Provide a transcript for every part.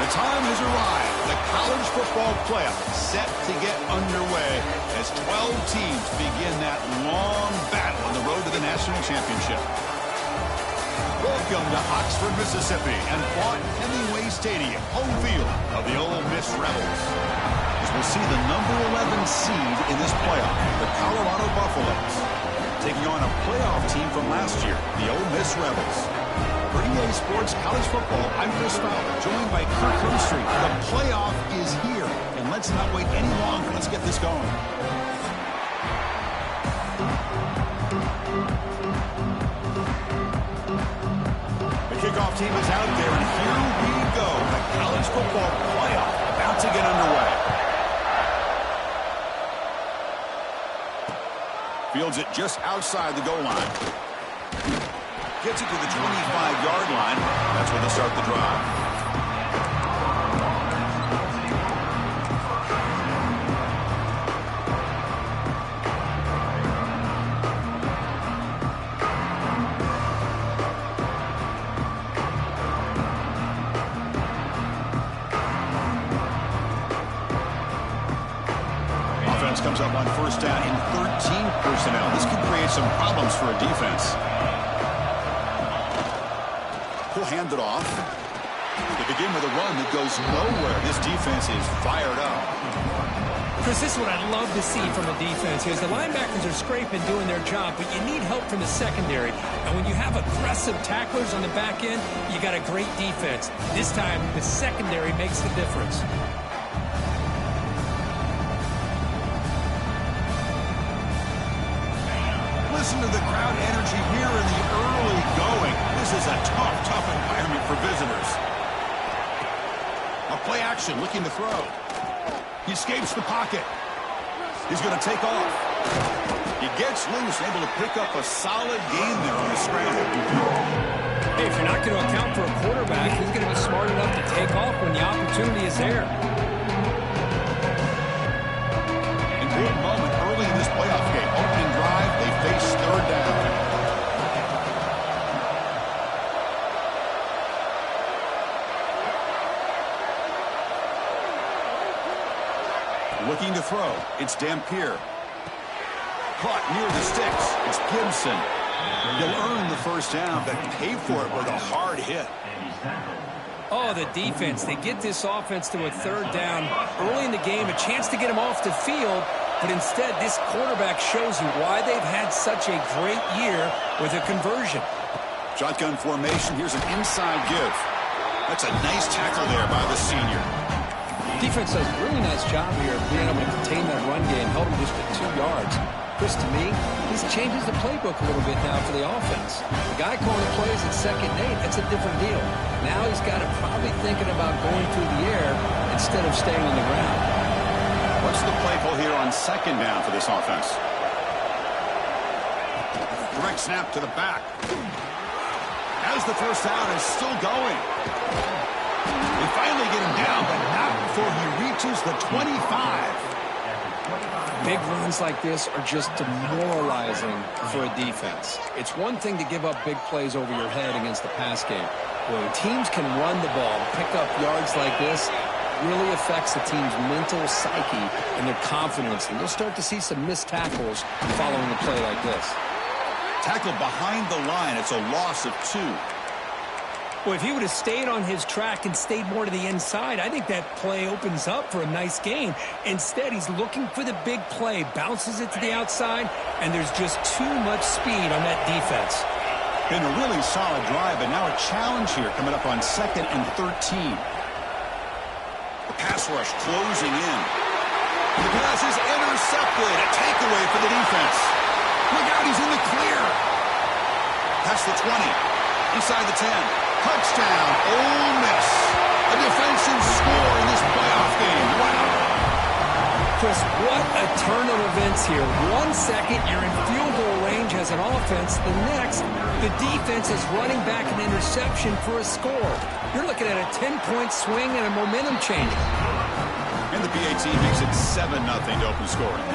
The time has arrived. The college football playoff set to get underway as 12 teams begin that long battle on the road to the national championship. Welcome to Oxford, Mississippi, and Vaught-Hemingway Stadium, home field of the Ole Miss Rebels. As we'll see the number 11 seed in this playoff, the Colorado Buffaloes, taking on a playoff team from last year, the Ole Miss Rebels. For EA Sports College Football, I'm Chris Fowler, joined by Kirk Herbstreit. The playoff is here, and let's not wait any longer. Let's get this going. The kickoff team is out there, and here we go. The college football playoff about to get underway. Fields it just outside the goal line. Gets it to the 25-yard line. That's where they start the drive. Offense comes up on first down in 13 personnel. This could create some problems for a defense. He'll hand it off. They begin with a run that goes nowhere. This defense is fired up. Chris, this is what I'd love to see from the defense here. The linebackers are scraping, doing their job, but you need help from the secondary. And when you have aggressive tacklers on the back end, you got a great defense. This time, the secondary makes the difference. Listen to the crowd energy here in the early going. This is a tough environment for visitors. A play action, looking to throw. He escapes the pocket. He's going to take off. He gets loose, able to pick up a solid gain there on the scramble. Hey, if you're not going to account for a quarterback, he's going to be smart enough to take off when the opportunity is there. Important moment early in this playoff game. Opening drive, they face third down. Looking to throw. It's Dampier. Caught near the sticks. It's Gibson. He'll earn the first down, but pay for it with a hard hit. Oh, the defense. They get this offense to a third down early in the game, a chance to get him off the field, but instead this quarterback shows you why they've had such a great year with a conversion. Shotgun formation. Here's an inside give. That's a nice tackle there by the senior. Defense does a really nice job here of being able to contain that run game, held him just at 2 yards. Chris, to me, this changes the playbook a little bit now for the offense. The guy calling plays at 2nd and 8, that's a different deal. Now he's got to probably thinking about going through the air instead of staying on the ground. What's the play call here on 2nd down for this offense? Direct snap to the back. As the first down is still going. They finally get him down, but not before he reaches the 25. Big runs like this are just demoralizing for a defense. It's one thing to give up big plays over your head against the pass game. When teams can run the ball, pick up yards like this, really affects the team's mental psyche and their confidence. And you'll start to see some missed tackles following a play like this. Tackled behind the line. It's a loss of 2. Well, if he would have stayed on his track and stayed more to the inside, I think that play opens up for a nice gain. Instead, he's looking for the big play, bounces it to the outside, and there's just too much speed on that defense. Been a really solid drive, but now a challenge here coming up on 2nd and 13. The pass rush closing in. The pass is intercepted. A takeaway for the defense. Look out, he's in the clear. Past the 20. Inside the 10. Touchdown, Ole Miss. A defensive score in this playoff game. Wow. Chris, what a turn of events here. 1 second, you're in field goal range as an offense. The next, the defense is running back an interception for a score. You're looking at a 10-point swing and a momentum change. And the BAT makes it 7-0 to open scoring.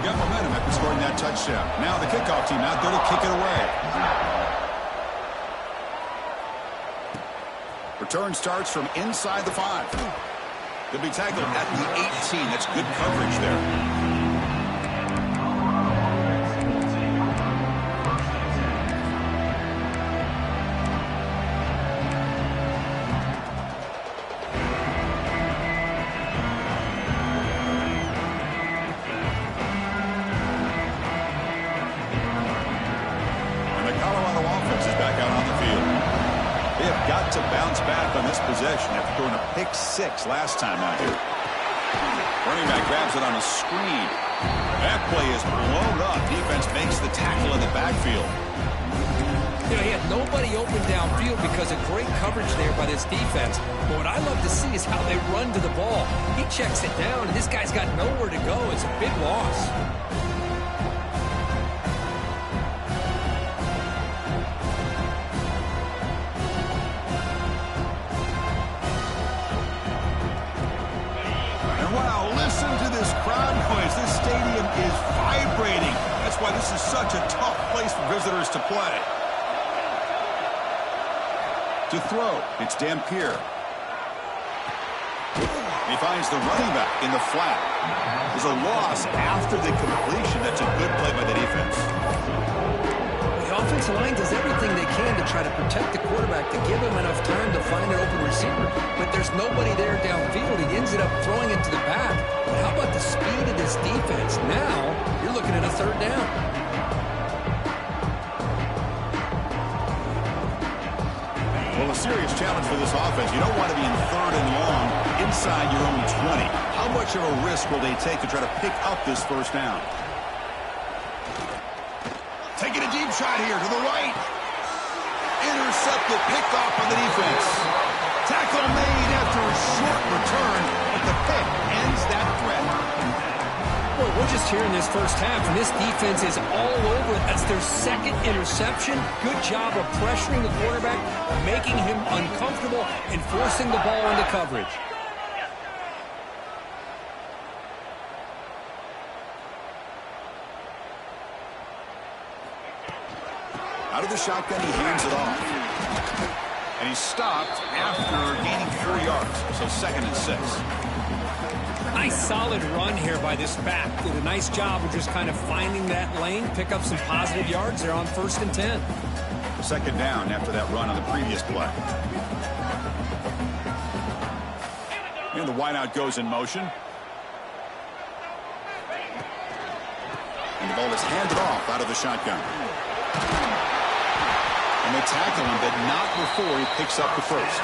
Got momentum after scoring that touchdown. Now the kickoff team out there to kick it away. Return starts from inside the 5. They'll be tackled at the 18. That's good coverage there. And the Colorado offense is back out on the field. They have got to bounce back on this possession after throwing a pick 6 last time out here. Running back grabs it on a screen. That play is blown up. Defense makes the tackle in the backfield. You know, he had nobody open downfield because of great coverage there by this defense. But what I love to see is how they run to the ball. He checks it down, and this guy's got nowhere to go. It's a big loss. Wow, listen to this crowd noise. This stadium is vibrating. That's why this is such a tough place for visitors to play. To throw, it's Dampier. He finds the running back in the flat. There's a loss after the completion. That's a good play by the defense. The offensive line does everything they can to try to protect the quarterback, to give him enough time to find an open receiver. But there's nobody there downfield. He ends up throwing it to the back. But how about the speed of this defense? Now, you're looking at a third down. Well, a serious challenge for this offense. You don't want to be in 3rd and long inside your own 20. How much of a risk will they take to try to pick up this first down? Taking a deep shot here to the right. Intercepted, picked off on the defense. Tackle made after a short Well, we're just here in this first half, and this defense is all over it. That's their second interception. Good job of pressuring the quarterback, making him uncomfortable, and forcing the ball into coverage. Out of the shotgun, he hands it off. And he's stopped after gaining 4 yards, so 2nd and 6. Nice solid run here by this back. Did a nice job of just kind of finding that lane, pick up some positive yards there on 1st and 10. 2nd down after that run on the previous play. And the wideout goes in motion. And the ball is handed off out of the shotgun. And they tackle him, but not before he picks up the first.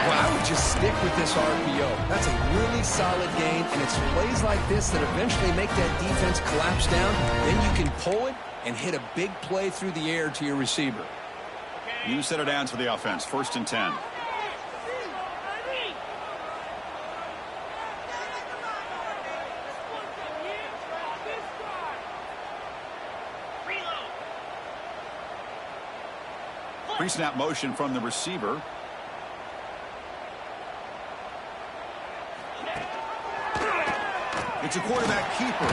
Well, I would just stick with this RPO. That's a really solid gain, and it's plays like this that eventually make that defense collapse down. Then you can pull it and hit a big play through the air to your receiver. New set of downs for the offense, 1st and 10. Pre-snap motion from the receiver. It's a quarterback keeper.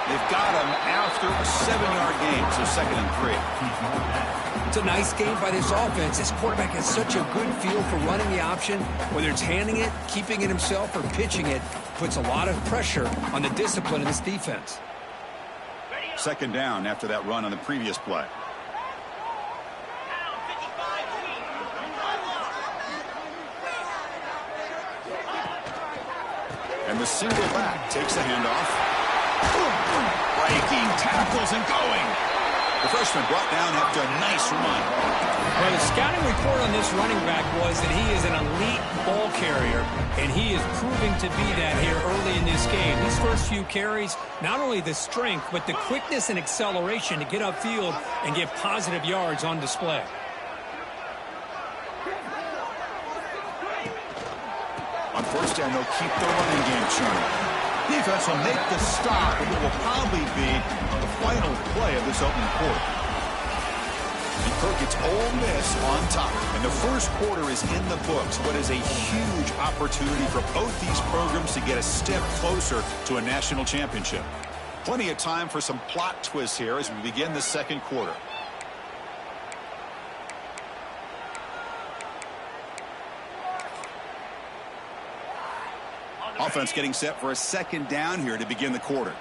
They've got him after a 7-yard gain, so 2nd and 3. It's a nice game by this offense. This quarterback has such a good feel for running the option. Whether it's handing it, keeping it himself, or pitching it, puts a lot of pressure on the discipline of this defense. 2nd down after that run on the previous play. And the single back takes the handoff. Breaking tackles and going. The freshman brought down after a nice run. Well, the scouting report on this running back was that he is an elite ball carrier, and he is proving to be that here early in this game. These first few carries, not only the strength, but the quickness and acceleration to get upfield and get positive yards on display. On 1st down, they'll keep the running game churning. Defense will make the stop, and it will probably be the final play of this opening quarter. And Kirk gets Ole Miss on top. And the first quarter is in the books. What is a huge opportunity for both these programs to get a step closer to a national championship. Plenty of time for some plot twists here as we begin the 2nd quarter. Offense getting set for a 2nd down here to begin the quarter.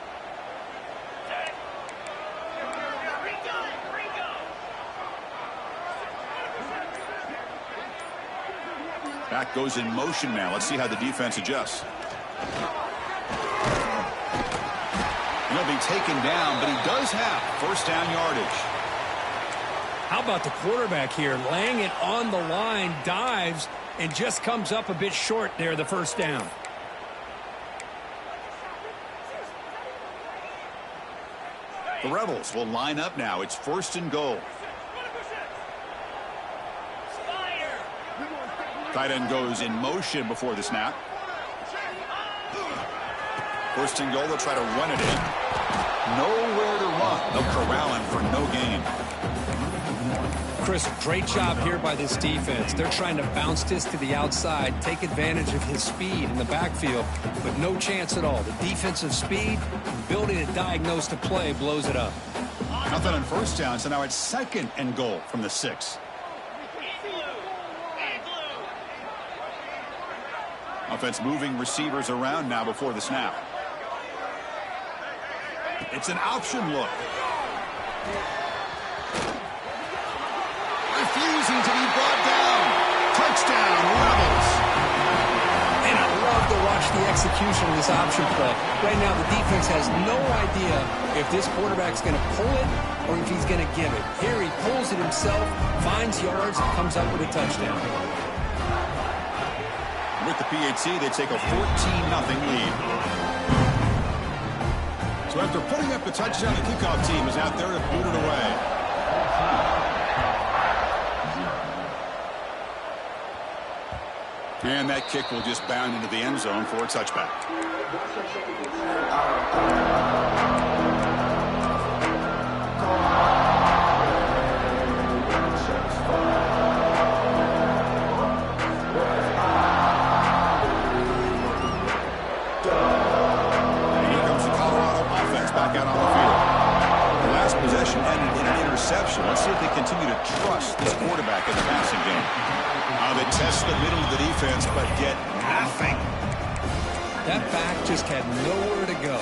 Back goes in motion now. Let's see how the defense adjusts. And he'll be taken down, but he does have 1st down yardage. How about the quarterback here, laying it on the line, dives, and just comes up a bit short there, the 1st down. The Rebels will line up now. It's 1st and goal. Tight end goes in motion before the snap. 1st and goal. They'll try to run it in. Nowhere to run. They'll corral him for no gain. Chris, great job here by this defense. They're trying to bounce this to the outside, take advantage of his speed in the backfield, but no chance at all. The defensive speed, ability to diagnose the play, blows it up. Nothing on 1st down, so now it's 2nd and goal from the 6. Offense moving receivers around now before the snap. It's an option look. Refusing to be brought down. Touchdown, Rebels. And I love to watch the execution of this option play. Right now, the defense has no idea if this quarterback's going to pull it or if he's going to give it. Here he pulls it himself, finds yards, and comes up with a touchdown. With the PAT, they take a 14-0 lead. So after putting up the touchdown, the kickoff team is out there to boot it away. And that kick will just bound into the end zone for a touchback. Back out on the field. The last possession ended in an interception. Let's see if they continue to trust this quarterback in the passing game. They test the middle of the defense, but get nothing. That back just had nowhere to go.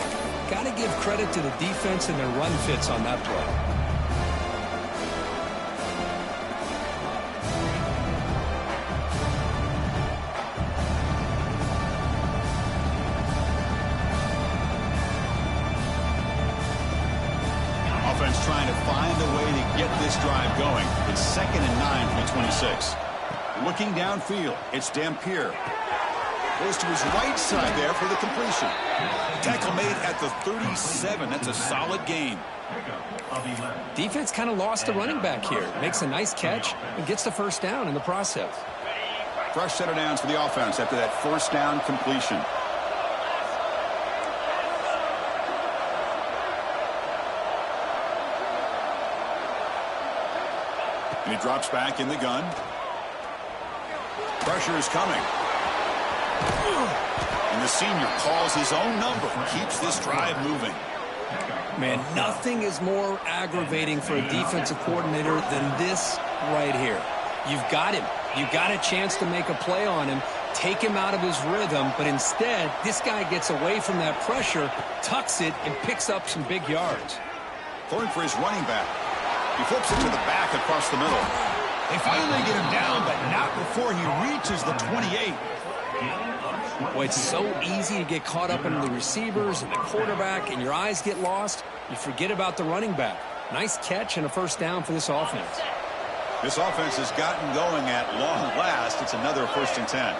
Got to give credit to the defense and their run fits on that play. Trying to find a way to get this drive going. It's 2nd and 9 from the 26. Looking downfield, it's Dampier. Goes to his right side there for the completion. Tackle made at the 37. That's a solid gain. Defense kind of lost the running back here. Makes a nice catch and gets the first down in the process. Fresh set of downs for the offense after that first down completion. And he drops back in the gun. Pressure is coming. And the senior calls his own number. Keeps this drive moving. Man, nothing is more aggravating for a defensive coordinator than this right here. You've got him. You've got a chance to make a play on him, take him out of his rhythm, but instead, this guy gets away from that pressure, tucks it, and picks up some big yards. Going for his running back. He flips it to the back across the middle. They finally get him down, but not before he reaches the 28. Boy, it's so easy to get caught up in the receivers and the quarterback, and your eyes get lost. You forget about the running back. Nice catch and a first down for this offense. This offense has gotten going at long last. It's another 1st and 10.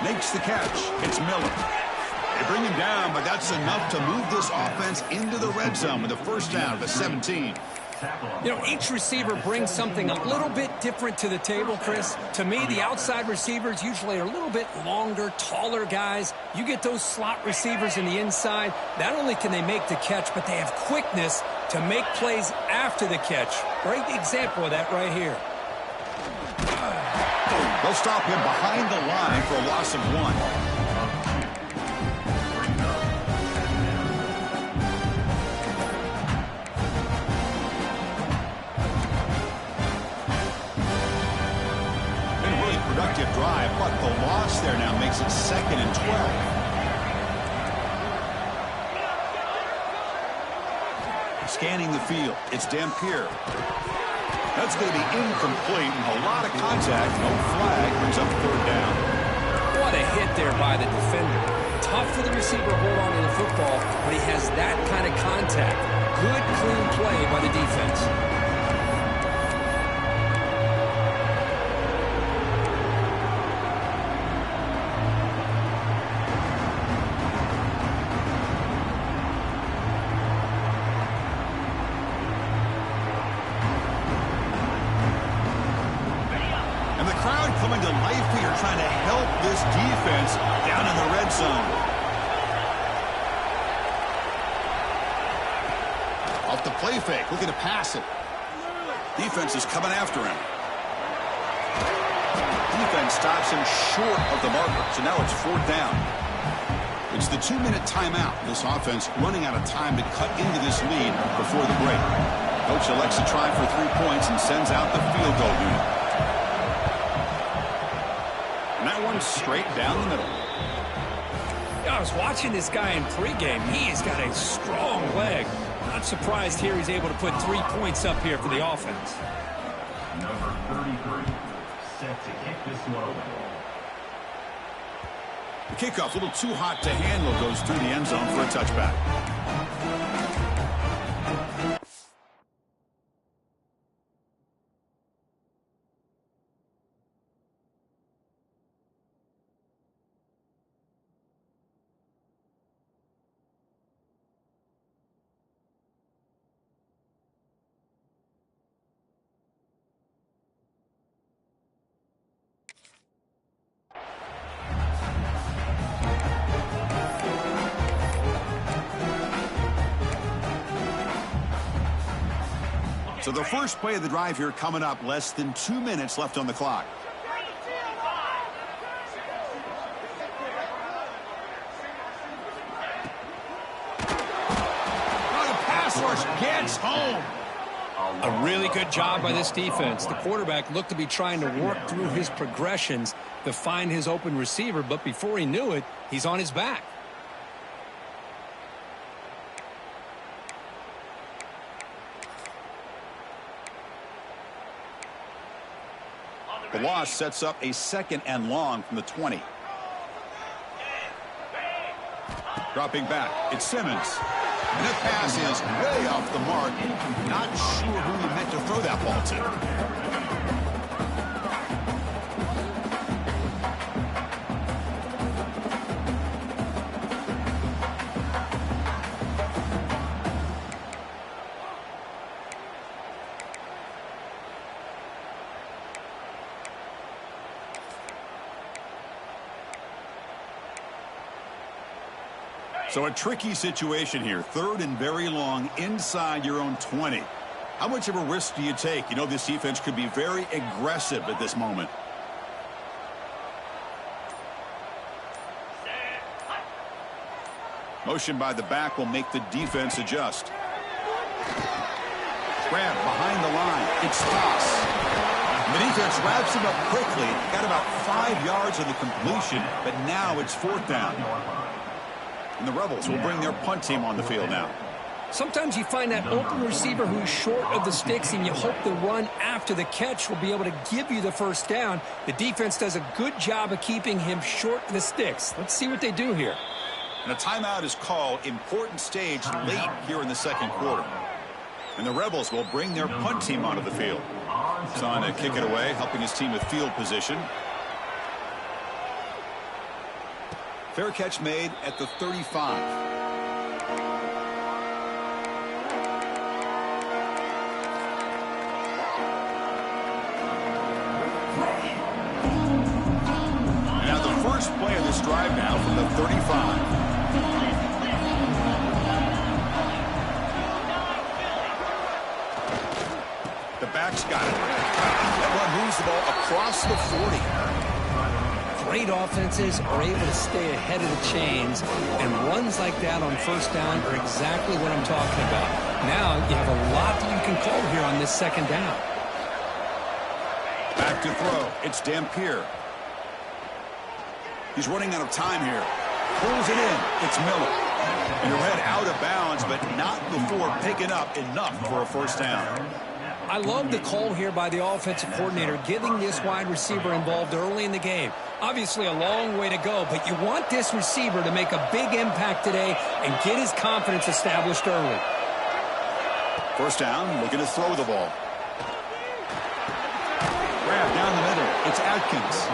Makes the catch. It's Miller. They bring him down, but that's enough to move this offense into the red zone with a first down at the 17. You know, each receiver brings something a little bit different to the table, Chris. To me, the outside receivers usually are a little bit longer, taller guys. You get those slot receivers in the inside, not only can they make the catch, but they have quickness to make plays after the catch. Great example of that right here. They'll stop him behind the line for a loss of 1. Productive drive, but the loss there now makes it 2nd and 12. Scanning the field, it's Dampier. That's going to be incomplete, and a lot of contact, no flag, brings up 3rd down. What a hit there by the defender. Tough for the receiver to hold on to the football, but he has that kind of contact. Good, clean play by the defense. Coming to life here, trying to help this defense down in the red zone. Off the play fake, looking to pass it. Defense is coming after him. Defense stops him short of the marker, so now it's 4th down. It's the 2-minute timeout. This offense running out of time to cut into this lead before the break. Coach elects to try for 3 points and sends out the field goal unit. And that one's straight down the middle. I was watching this guy in pregame. He has got a strong leg. Not surprised here he's able to put 3 points up here for the offense. Number 33, set to kick this one away. The kickoff, a little too hot to handle, goes through the end zone for a touchback. So the first play of the drive here coming up, less than 2 minutes left on the clock. Oh, the pass rush gets home. A really good job by this defense. The quarterback looked to be trying to work through his progressions to find his open receiver, but before he knew it, he's on his back. The loss sets up a 2nd and long from the 20. Dropping back, it's Simmons. And the pass is way off the mark. Not sure who he meant to throw that ball to. So a tricky situation here. 3rd and very long inside your own 20. How much of a risk do you take? You know this defense could be very aggressive at this moment. Motion by the back will make the defense adjust. Grab behind the line. It's toss. The defense wraps him up quickly. Got about 5 yards of the completion, but now it's 4th down. And the Rebels will bring their punt team on the field now. Sometimes you find that open receiver who's short of the sticks, and you hope the run after the catch will be able to give you the first down. The defense does a good job of keeping him short of the sticks. Let's see what they do here. And a timeout is called. Important stage late here in the 2nd quarter. And the Rebels will bring their punt team onto the field. He's on to kick it away, helping his team with field position. Fair catch made at the 35. Now the first play of this drive now from the 35. The back's got it. That one moves the ball across the 40. Great offenses are able to stay ahead of the chains, and runs like that on first down are exactly what I'm talking about. Now you have a lot that you can call here on this 2nd down. Back to throw. It's Dampier. He's running out of time here. Pulls it in. It's Miller. And you're head out of bounds, but not before picking up enough for a first down. I love the call here by the offensive coordinator, getting this wide receiver involved early in the game. Obviously a long way to go, but you want this receiver to make a big impact today and get his confidence established early. First down, looking to throw the ball. Grab down the middle. It's Atkins.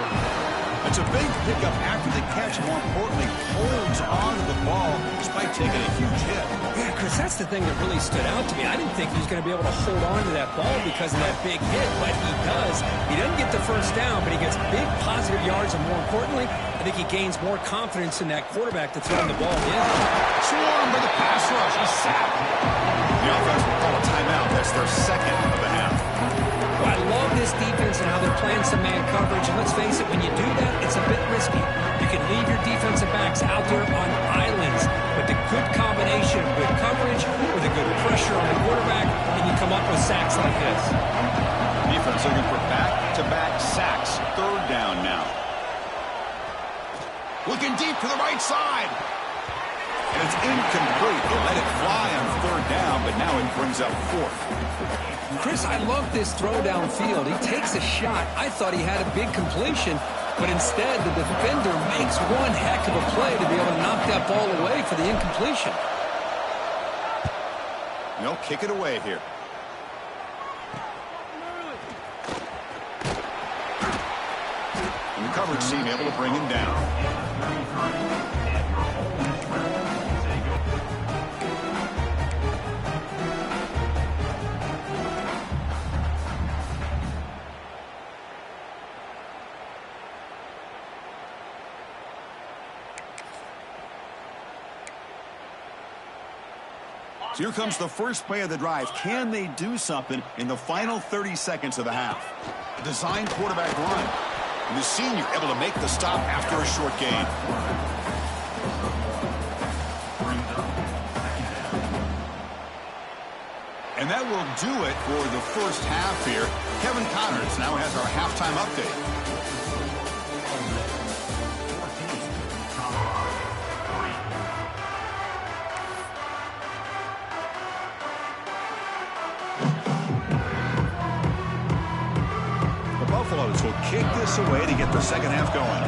It's a big pickup after the catch. More importantly, holds on to the ball despite taking a huge hit. Yeah, Chris, that's the thing that really stood out to me. I didn't think he was going to be able to hold on to that ball because of that big hit, but he does. He doesn't get the first down, but he gets big positive yards, and more importantly, I think he gains more confidence in that quarterback to throw the ball in. Swarmed by the pass rush. He's sacked. The offense will call a timeout. That's their 2nd of the half. Well, I love this defense and how they're playing some man coverage, and let's face it, when you do that, it's a bit risky. You can leave your defensive backs out there on islands, but the good combination of good coverage with a good pressure on the quarterback, and you come up with sacks like this. Defense looking for back-to-back sacks. 3rd down now. Looking deep to the right side. And it's incomplete. They let it fly on 3rd down, but now it brings up 4th. Chris, I love this throw downfield. He takes a shot. I thought he had a big completion, but instead the defender makes one heck of a play to be able to knock that ball away for the incompletion. They'll kick it away here. And the coverage team able to bring him down. So here comes the first play of the drive. Can they do something in the final 30 seconds of the half? Design quarterback run. And the senior able to make the stop after a short gain. And that will do it for the first half here. Kevin Connors now has our halftime update. Buffaloes will kick this away to get the second half going.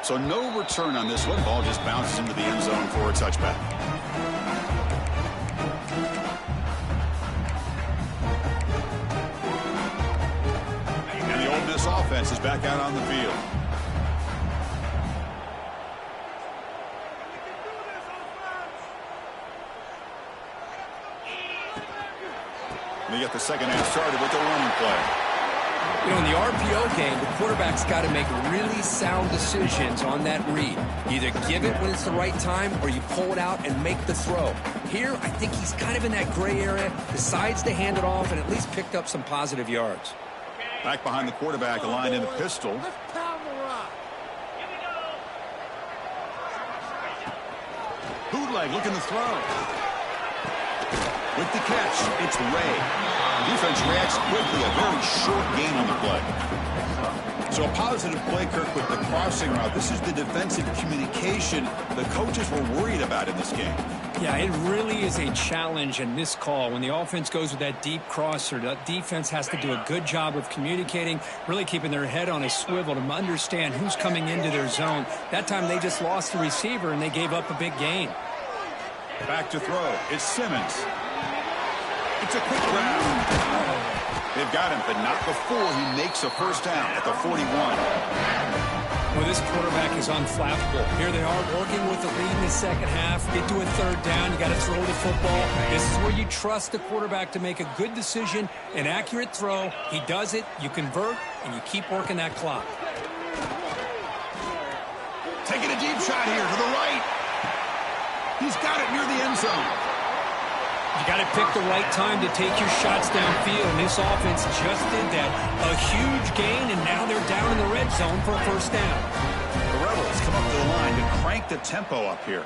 So no return on this one. Ball just bounces into the end zone for a touchback. And the Ole Miss offense is back out on the field. They get the second half started with the running play. You know, in the RPO game, the quarterback's got to make really sound decisions on that read. Either give it when it's the right time or you pull it out and make the throw. Here, I think he's kind of in that gray area, decides to hand it off and at least picked up some positive yards. Back behind the quarterback, aligned in the pistol. Bootleg looking to throw. With the catch, it's Ray. The defense reacts quickly, a very short gain on the play. So a positive play, Kirk, with the crossing route. This is the defensive communication the coaches were worried about in this game. Yeah, it really is a challenge in this call. When the offense goes with that deep crosser, the defense has to do a good job of communicating, really keeping their head on a swivel to understand who's coming into their zone. That time they just lost the receiver and they gave up a big gain. Back to throw. It's Simmons. It's a quick grab. They've got him, but not before he makes a first down at the 41. Well, this quarterback is unflappable. Here they are working with the lead in the second half. Get to a third down. You got to throw the football. This is where you trust the quarterback to make a good decision, an accurate throw. He does it. You convert, and you keep working that clock. Taking a deep shot here to the right. He's got it near the end zone. You got to pick the right time to take your shots downfield, and this offense just did that. A huge gain, and now they're down in the red zone for a first down. The Rebels come up to the line to crank the tempo up here.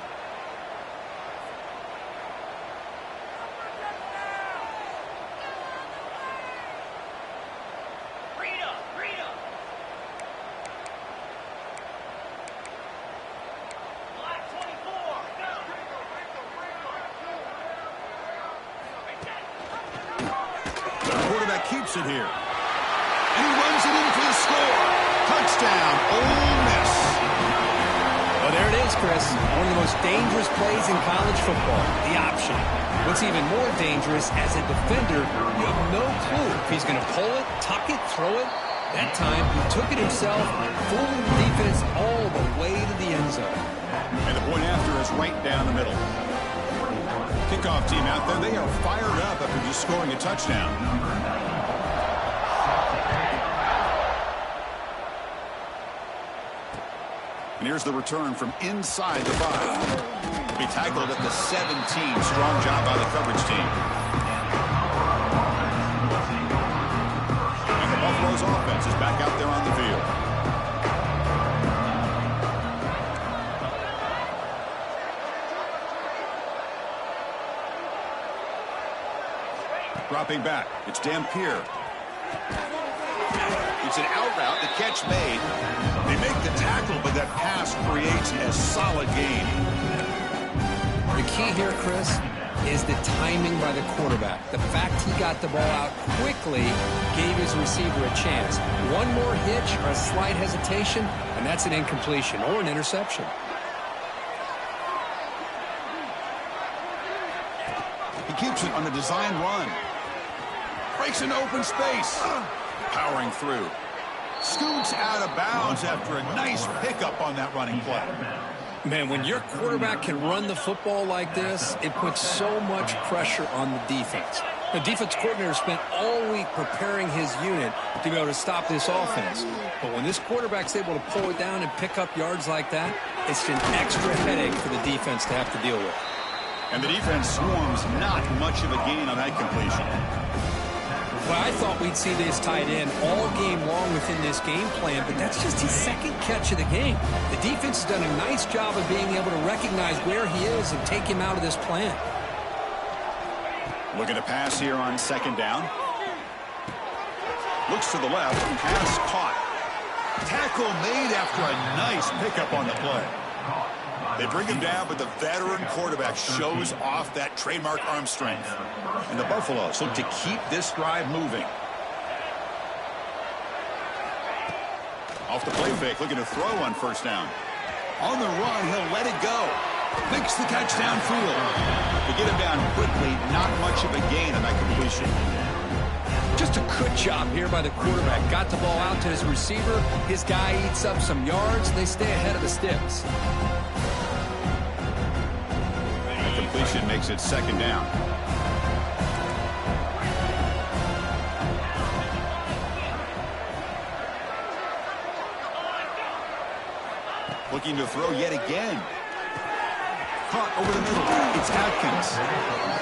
Keeps it here. And he runs it in for the score. Touchdown, Ole Miss. Well, there it is, Chris. One of the most dangerous plays in college football, the option. What's even more dangerous, as a defender, you have no clue if he's going to pull it, tuck it, throw it. That time, he took it himself, fooling the defense all the way to the end zone. And the point after is right down the middle. Kickoff team out there, they are fired up after just scoring a touchdown. And here's the return from inside the 5. He'll be tackled at the 17. Strong job by the coverage team. And the Buffalo's offense is back out there on the field. Dropping back, it's Dampier. It's an out route, the catch made. They make the tackle, but that pass creates a solid gain. The key here, Chris, is the timing by the quarterback. The fact he got the ball out quickly gave his receiver a chance. One more hitch or a slight hesitation, and that's an incompletion or an interception. He keeps it on the design run. Breaks into open space. Powering through. Scoots out of bounds after a nice pickup on that running play. Man, when your quarterback can run the football like this, it puts so much pressure on the defense. The defense coordinator spent all week preparing his unit to be able to stop this offense. But when this quarterback's able to pull it down and pick up yards like that, it's an extra headache for the defense to have to deal with. And the defense swarms not much of a gain on that completion. Well, I thought we'd see this tight end all game long within this game plan, but that's just his second catch of the game. The defense has done a nice job of being able to recognize where he is and take him out of this plan. Looking to pass here on second down. Looks to the left. Pass caught. Tackle made after a nice pickup on the play. They bring him down, but the veteran quarterback shows off that trademark arm strength. And the Buffaloes look to keep this drive moving. Off the play fake, looking to throw on first down. On the run, he'll let it go. Makes the catch downfield. To get him down quickly, not much of a gain on that completion. Just a good job here by the quarterback. Got the ball out to his receiver. His guy eats up some yards. They stay ahead of the sticks. The completion makes it second down. Looking to throw yet again. Caught over the middle. It's Atkins.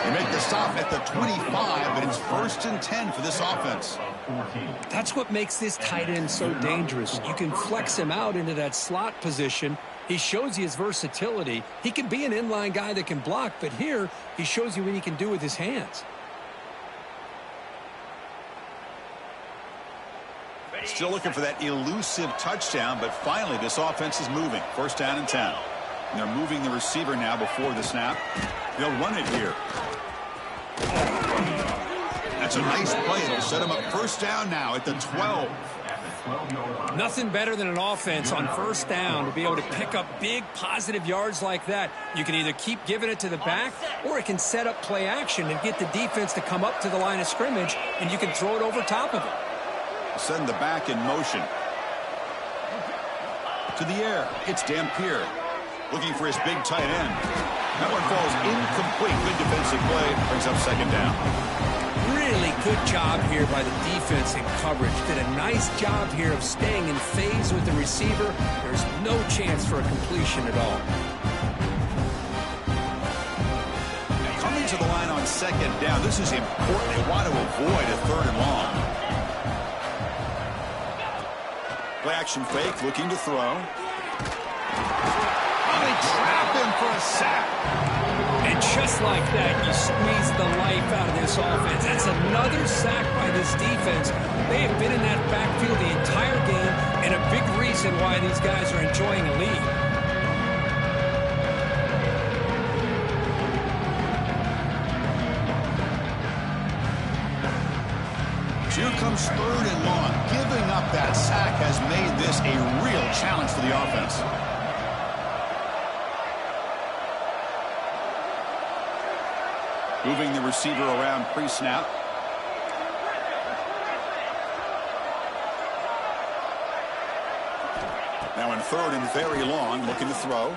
They make the stop at the 25, but it's 1st and 10 for this offense. That's what makes this tight end so dangerous. You can flex him out into that slot position. He shows you his versatility. He can be an inline guy that can block, but here he shows you what he can do with his hands. Still looking for that elusive touchdown, but finally this offense is moving. 1st down and 10. And they're moving the receiver now before the snap. They'll run it here. That's a nice play. It'll set him up 1st down now at the 12. Nothing better than an offense on 1st down to be able to pick up big positive yards like that. You can either keep giving it to the back, or it can set up play action and get the defense to come up to the line of scrimmage, and you can throw it over top of it. Send the back in motion. To the air. It's Dampier. Looking for his big tight end. That one falls incomplete. Good defensive play. Brings up 2nd down. Really good job here by the defense in coverage. Did a nice job here of staying in phase with the receiver. There's no chance for a completion at all. Coming to the line on 2nd down. This is important. They want to avoid a 3rd and long. Play action fake. Looking to throw. They trap him for a sack. And just like that, you squeeze the life out of this offense. That's another sack by this defense. They have been in that backfield the entire game, and a big reason why these guys are enjoying a lead. Here comes 3rd and long. Giving up that sack has made this a real challenge for the offense. Moving the receiver around pre-snap. Now in 3rd and very long, looking to throw.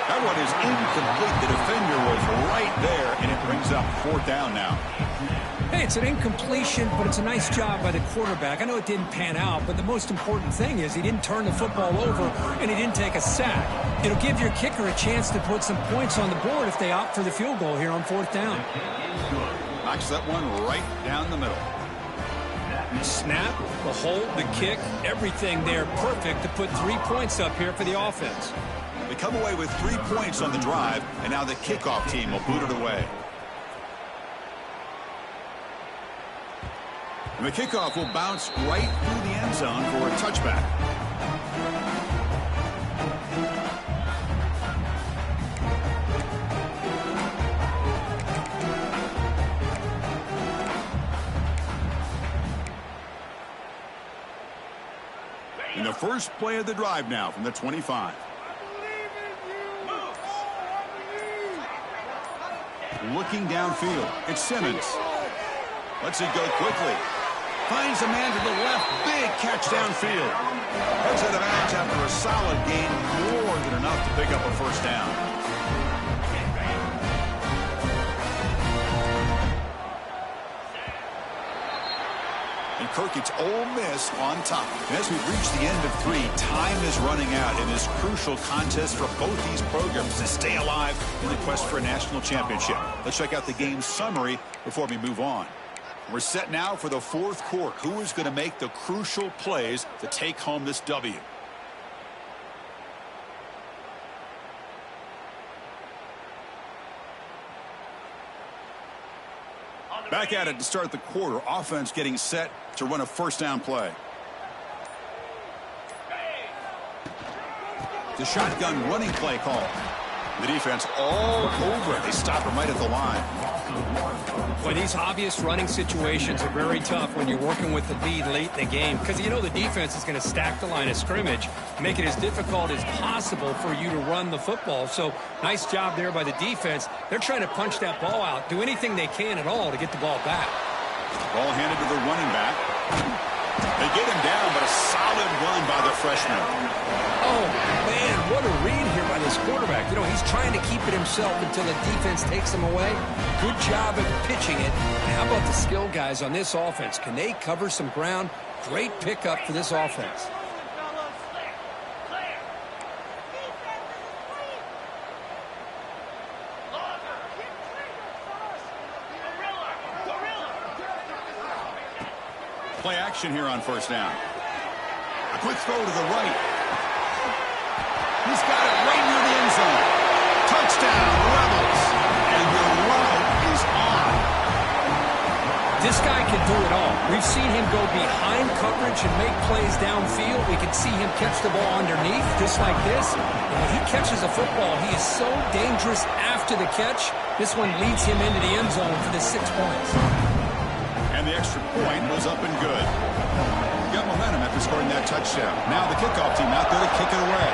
That one is incomplete. The defender was right there, and it brings up 4th down now. Hey, it's an incompletion, but it's a nice job by the quarterback. I know it didn't pan out, but the most important thing is he didn't turn the football over, and he didn't take a sack. It'll give your kicker a chance to put some points on the board if they opt for the field goal here on 4th down. Knocks that one right down the middle. The snap, the hold, the kick, everything there perfect to put 3 points up here for the offense. They come away with 3 points on the drive, and now the kickoff team will boot it away. And the kickoff will bounce right through the end zone for a touchback. In the first play of the drive now from the 25. Looking downfield. It's Simmons. Lets it go quickly. Finds a man to the left. Big catch downfield. Heads out of bounds after a solid gain. More than enough to pick up a 1st down. Kirk, it's Ole Miss on top. And as we've reached the end of 3, time is running out in this crucial contest for both these programs to stay alive in the quest for a national championship. Let's check out the game summary before we move on. We're set now for the 4th quarter. Who is going to make the crucial plays to take home this W? Back at it to start the quarter. Offense getting set to run a first down play. The shotgun running play call. The defense all over it. They stop him right at the line. Well, these obvious running situations are very tough when you're working with the lead late in the game, because you know the defense is going to stack the line of scrimmage, make it as difficult as possible for you to run the football. So nice job there by the defense. They're trying to punch that ball out, do anything they can at all to get the ball back. Ball handed to the running back. They get him down, but a solid run by the freshman. Oh, man, what a read here by this quarterback. You know, he's trying to keep it himself until the defense takes him away. Good job of pitching it. And how about the skill guys on this offense? Can they cover some ground? Great pickup for this offense. Play action here on first down. A quick throw to the right. He's got it right near the end zone. Touchdown, Rebels. And the route is on. This guy can do it all. We've seen him go behind coverage and make plays downfield. We can see him catch the ball underneath, just like this. And when he catches a football, he is so dangerous after the catch. This one leads him into the end zone for the 6 points. And the extra point was up and good. Got momentum after scoring that touchdown. Now the kickoff team out there to kick it away.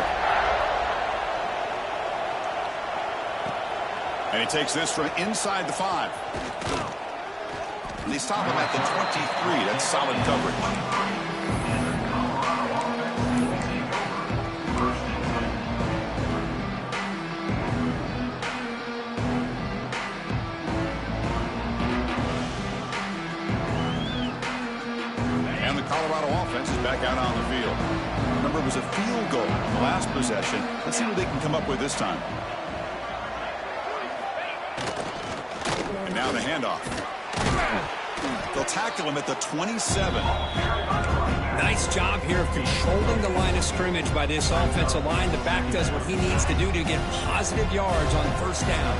And he takes this from inside the 5. And they stop him at the 23. That's solid coverage. Colorado offense is back out on the field. Remember, it was a field goal in the last possession. Let's see what they can come up with this time. And now the handoff. They'll tackle him at the 27. Nice job here of controlling the line of scrimmage by this offensive line. The back does what he needs to do to get positive yards on first down.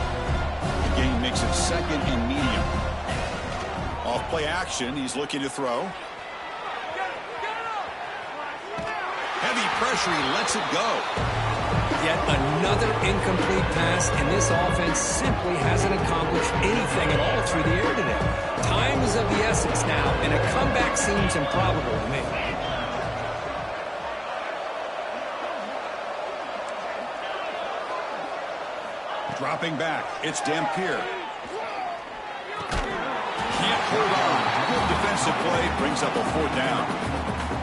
The game makes it second and medium. Off play action, he's looking to throw. Heavy pressure, he lets it go. Yet another incomplete pass, and this offense simply hasn't accomplished anything at all through the air today. Time is of the essence now, and a comeback seems improbable to me. Dropping back, it's Dampier. Can't hold on. Good defensive play, brings up a 4th down.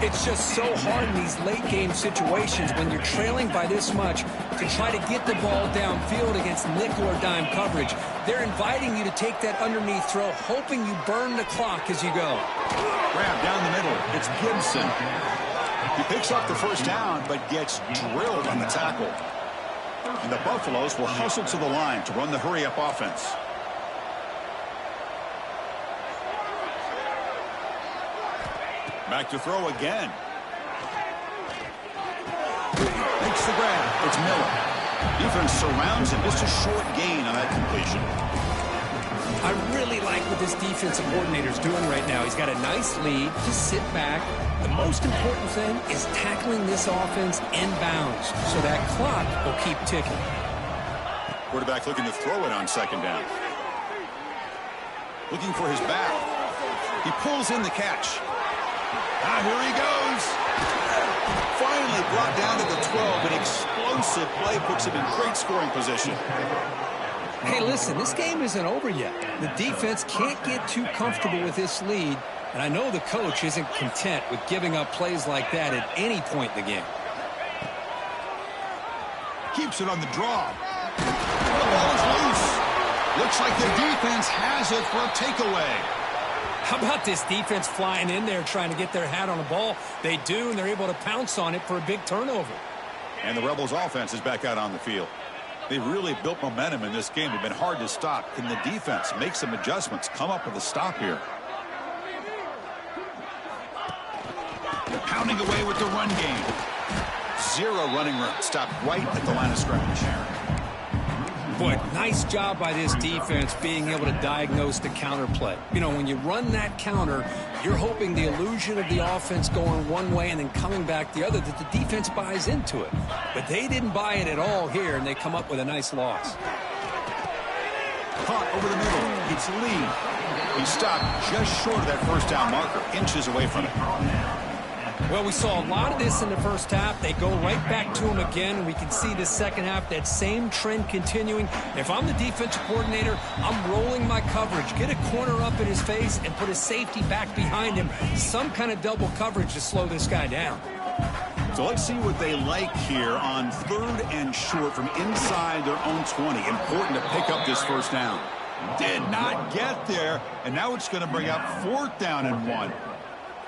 It's just so hard in these late-game situations when you're trailing by this much to try to get the ball downfield against nickel or dime coverage. They're inviting you to take that underneath throw, hoping you burn the clock as you go. Grab down the middle. It's Gibson. He picks up the first down, but gets drilled on the tackle. And the Buffaloes will hustle to the line to run the hurry-up offense. Back to throw again. Makes the grab. It's Miller. Defense surrounds him. Just a short gain on that completion. I really like what this defensive coordinator is doing right now. He's got a nice lead. Just sit back. The most important thing is tackling this offense inbounds so that clock will keep ticking. Quarterback looking to throw it on second down. Looking for his back. He pulls in the catch. Here he goes. Finally brought down to the 12. An explosive play puts him in great scoring position. Hey, listen, this game isn't over yet. The defense can't get too comfortable with this lead, and I know the coach isn't content with giving up plays like that at any point in the game. Keeps it on the draw. The ball is loose. Looks like the defense has it for a takeaway. How about this defense flying in there trying to get their hat on the ball? They do, and they're able to pounce on it for a big turnover. And the Rebels offense is back out on the field. They've really built momentum in this game. They've been hard to stop. Can the defense make some adjustments, come up with a stop here? Pounding away with the run game. Zero running room. Stopped right at the line of scrimmage. Boy, nice job by this defense being able to diagnose the counter play. You know, when you run that counter, you're hoping the illusion of the offense going one way and then coming back the other, that the defense buys into it. But they didn't buy it at all here, and they come up with a nice loss. Caught over the middle. It's Lee. He stopped just short of that first down marker, inches away from it. Well, we saw a lot of this in the first half. They go right back to him again, and we can see the second half, that same trend continuing. If I'm the defensive coordinator, I'm rolling my coverage. Get a corner up in his face and put a safety back behind him. Some kind of double coverage to slow this guy down. So let's see what they like here on 3rd and short from inside their own 20. Important to pick up this first down. Did not get there, and now it's going to bring up 4th down and 1.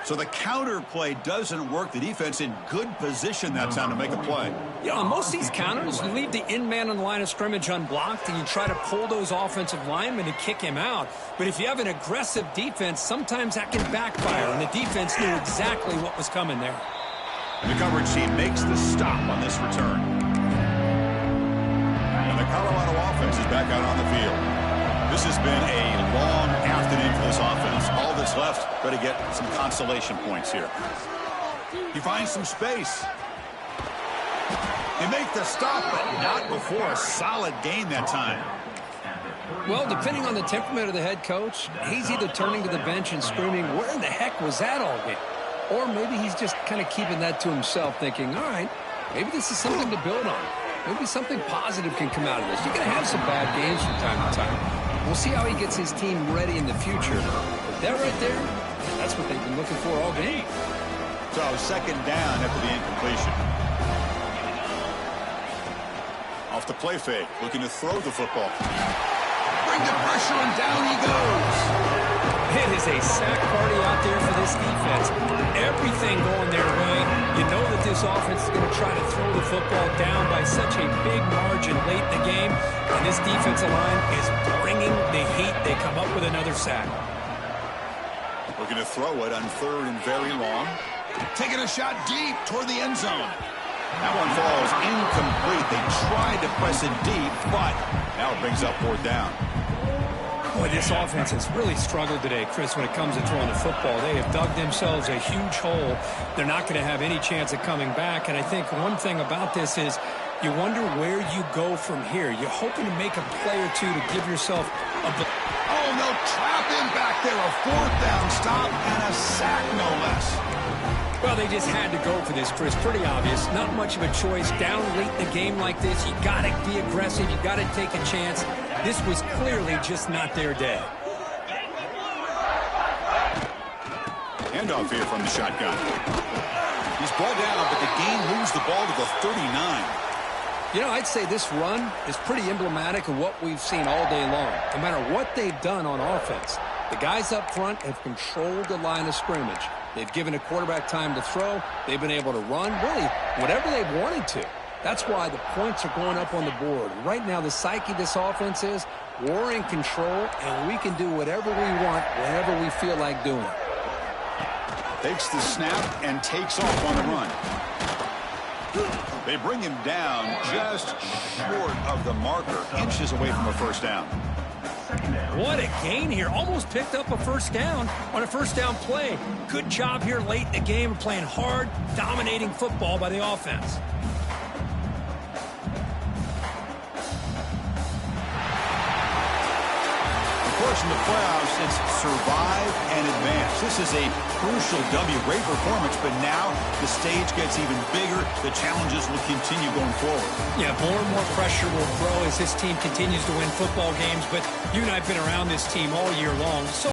So the counter play doesn't work. The defense in good position that time to make a play. You know, on most of these counters, you leave the in-man on the line of scrimmage unblocked, and you try to pull those offensive linemen to kick him out. But if you have an aggressive defense, sometimes that can backfire, and the defense knew exactly what was coming there. And the coverage team makes the stop on this return. And the Colorado offense is back out on the field. This has been a long afternoon for this offense. All that's left, try to get some consolation points here. He finds some space. They make the stop, but not before a solid gain that time. Well, depending on the temperament of the head coach, he's either turning to the bench and screaming, where in the heck was that all game? Or maybe he's just kind of keeping that to himself, thinking, all right, maybe this is something to build on. Maybe something positive can come out of this. You're going to have some bad games from time to time. We'll see how he gets his team ready in the future. But that right there, that's what they've been looking for all game. So 2nd down after the incompletion. Off the play fake, looking to throw the football. Bring the pressure and down he goes. It is a sack party out there for this defense. Everything going their way. You know that this offense is going to try to throw the football down by such a big margin late in the game. And this defensive line is bringing the heat. They come up with another sack. Looking to throw it on 3rd and very long. Taking a shot deep toward the end zone. That one falls incomplete. They tried to press it deep, but now it brings up 4th down. Boy, this offense has really struggled today, Chris, when it comes to throwing the football. They have dug themselves a huge hole. They're not going to have any chance of coming back. And I think one thing about this is you wonder where you go from here. You're hoping to make a play or two to give yourself a... Oh, no, trap him back there. A 4th down stop and a sack, no less. Well, they just had to go for this, Chris. Pretty obvious. Not much of a choice. Down late in the game like this, you got to be aggressive. You got to take a chance. This was clearly just not their day. Handoff here from the shotgun. He's brought down, but the gain moves the ball to the 39. You know, I'd say this run is pretty emblematic of what we've seen all day long. No matter what they've done on offense, the guys up front have controlled the line of scrimmage. They've given a quarterback time to throw. They've been able to run, really, whatever they've wanted to. That's why the points are going up on the board. Right now, the psyche of this offense is we're in control, and we can do whatever we want whenever we feel like doing it. Takes the snap and takes off on the run. They bring him down just short of the marker, inches away from a 1st down. What a gain here. Almost picked up a 1st down on a 1st down play. Good job here late in the game, playing hard, dominating football by the offense. Of course, in the playoffs, it's survive and advance. This is a crucial W. Great performance, but now the stage gets even bigger. The challenges will continue going forward. Yeah, more and more pressure will grow as this team continues to win football games, but you and I have been around this team all year long. So